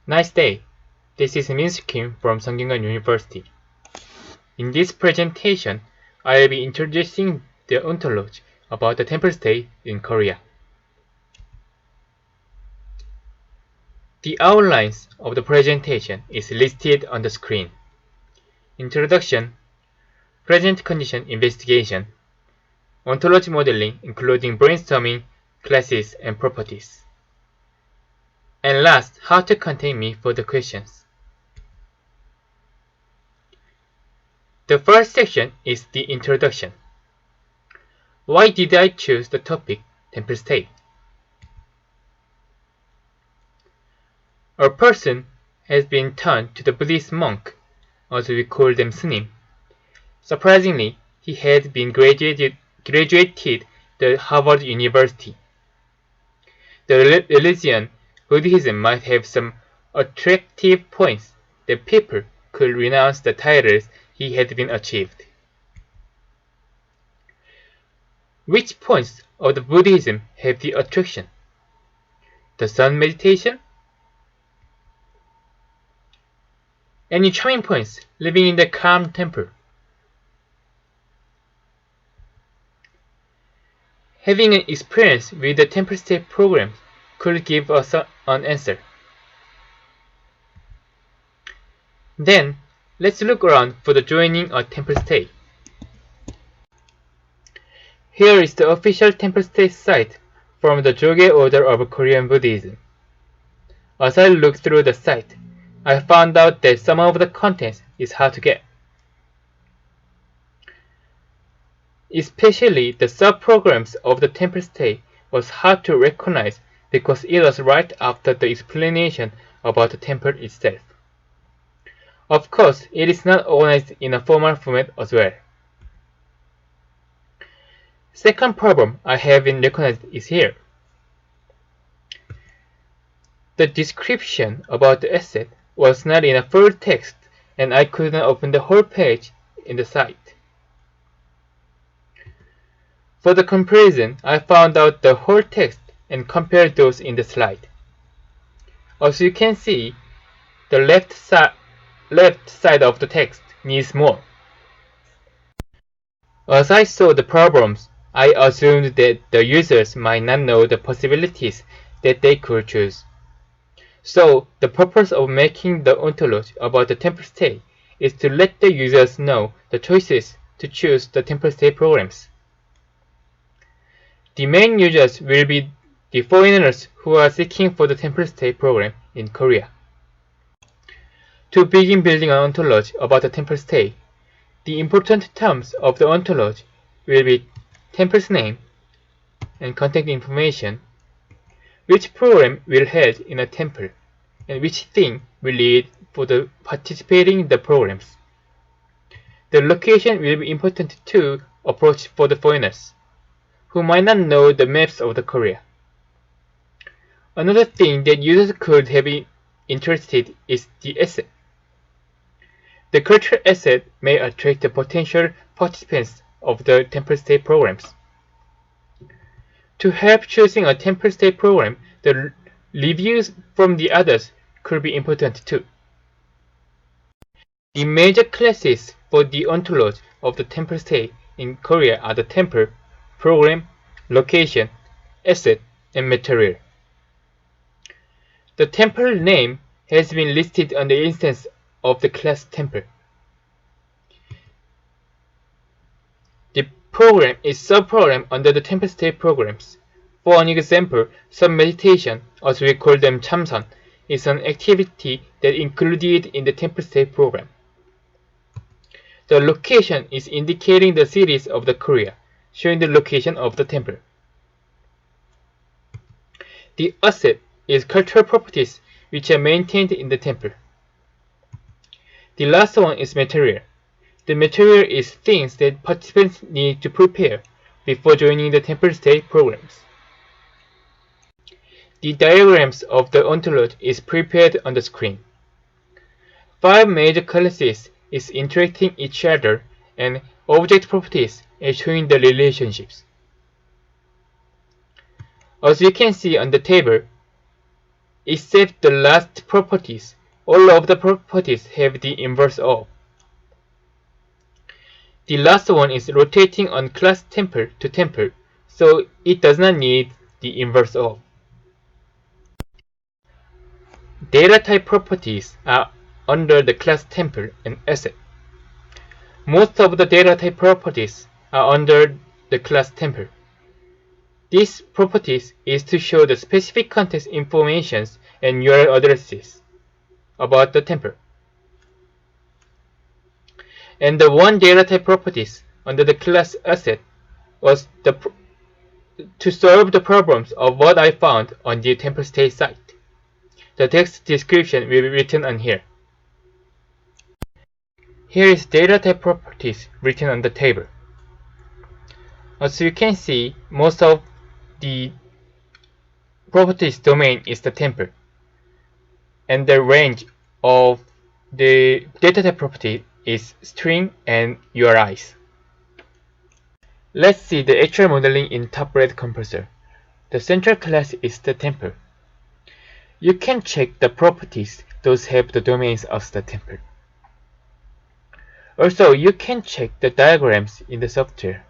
Nice day. This is Min Kim from 성균관 University. In this presentation, I will be introducing the ontology about the 템플스테이 in Korea. The outlines of the presentation is listed on the screen. Introduction, present condition investigation, ontology modeling including brainstorming, classes, and properties. And last, how to contact me for the questions. The first section is the introduction. Why did I choose the topic 템플스테이? A person has been turned to the Buddhist monk, as we call them 스님. Surprisingly, he had been graduated the Harvard University. The religion, Buddhism, might have some attractive points that people could renounce the titles he had been achieved. Which points of the Buddhism have the attraction? The sun meditation? Any charming points living in the calm temple? Having an experience with the 템플스테이 program could give us an answer. Then, let's look around for the joining a 템플스테이. Here is the official 템플스테이 site from the Joge Order of Korean Buddhism. As I looked through the site, I found out that some of the contents is hard to get. Especially the sub-programs of the 템플스테이 was hard to recognize because it was right after the explanation about the temple itself. Of course, it is not organized in a formal format as well. Second problem I haven't recognized is here. The description about the asset was not in a full text and I couldn't open the whole page in the site. For the comparison, I found out the whole text and compared those in the slide. As you can see, the left side of the text needs more. As I saw the problems, I assumed that the users might not know the possibilities that they could choose. So, the purpose of making the ontology about the 템플스테이 is to let the users know the choices to choose the 템플스테이 programs. The main users will be the foreigners who are seeking for the 템플스테이 program in Korea. To begin building an ontology about the 템플스테이, the important terms of the ontology will be temple's name and contact information, which program will held in a temple, and which thing will lead for the participating in the programs. The location will be important to approach for the foreigners, who might not know the maps of the Korea. Another thing that users could have been interested is the asset. The cultural asset may attract the potential participants of the 템플스테이 programs. To help choosing a 템플스테이 program, the reviews from the others could be important too. The major classes for the ontology of the 템플스테이 in Korea are the temple, program, location, asset, and material. The temple name has been listed on the instance of the class temple. The program is sub-program under the 템플스테이 programs. For an example, some meditation, as we call them 참선, is an activity that included in the 템플스테이 program. The location is indicating the cities of the Korea, showing the location of the temple. The asset is cultural properties which are maintained in the temple. The last one is material. The material is things that participants need to prepare before joining the 템플스테이 programs. The diagrams of the ontology is prepared on the screen. 5 major classes is interacting each other and object properties is showing the relationships. As you can see on the table, except the last properties. All of the properties have the inverse of. The last one is rotating on class temple to temple, so it does not need the inverse of. Data type properties are under the class temple and asset. Most of the data type properties are under the class temple. This properties is to show the specific context information and URL addresses about the temple. And the one data type properties under the class asset was to solve the problems of what I found on the templesteai site. The text description will be written on here. Here is data type properties written on the table. As you can see, most of the properties domain is the temple, and the range of the data type property is string and URIs. Let's see the actual modeling in top red compressor. The central class is the temple. You can check the properties those have the domains of the temple. Also, you can check the diagrams in the software.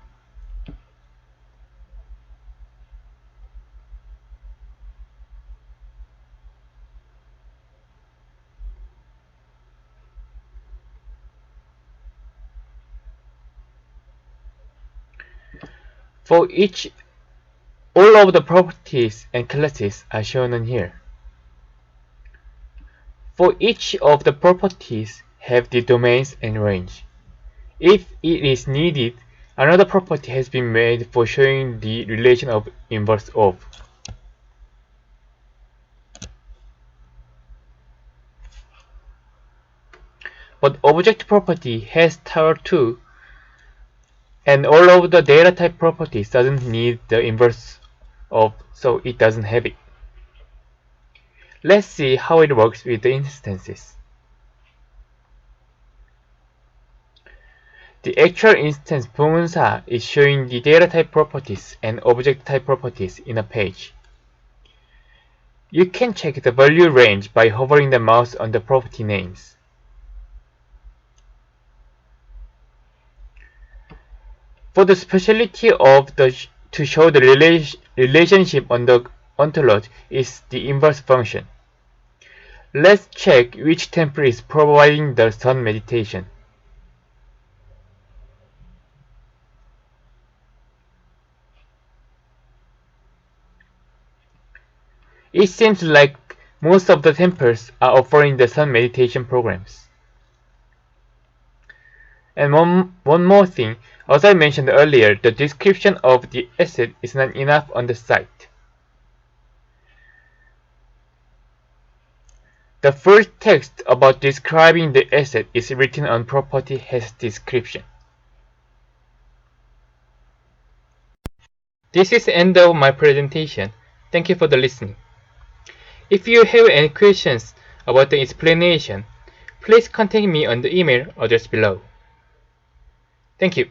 For each, all of the properties and classes are shown on here. For each of the properties have the domains and range. If it is needed, another property has been made for showing the relation of inverse of. But object property has tower 2, and all of the data type properties doesn't need the inverse of, so it doesn't have it. Let's see how it works with the instances. The actual instance 부문사 is showing the data type properties and object type properties in a page. You can check the value range by hovering the mouse on the property names. For the specialty of to show the relationship on the ontology is the inverse function. Let's check which temple is providing the sun meditation. It seems like most of the temples are offering the sun meditation programs. And one more thing, as I mentioned earlier, the description of the asset is not enough on the site. The first text about describing the asset is written on property has description. This is the end of my presentation. Thank you for the listening. If you have any questions about the explanation, please contact me on the email address below. Thank you.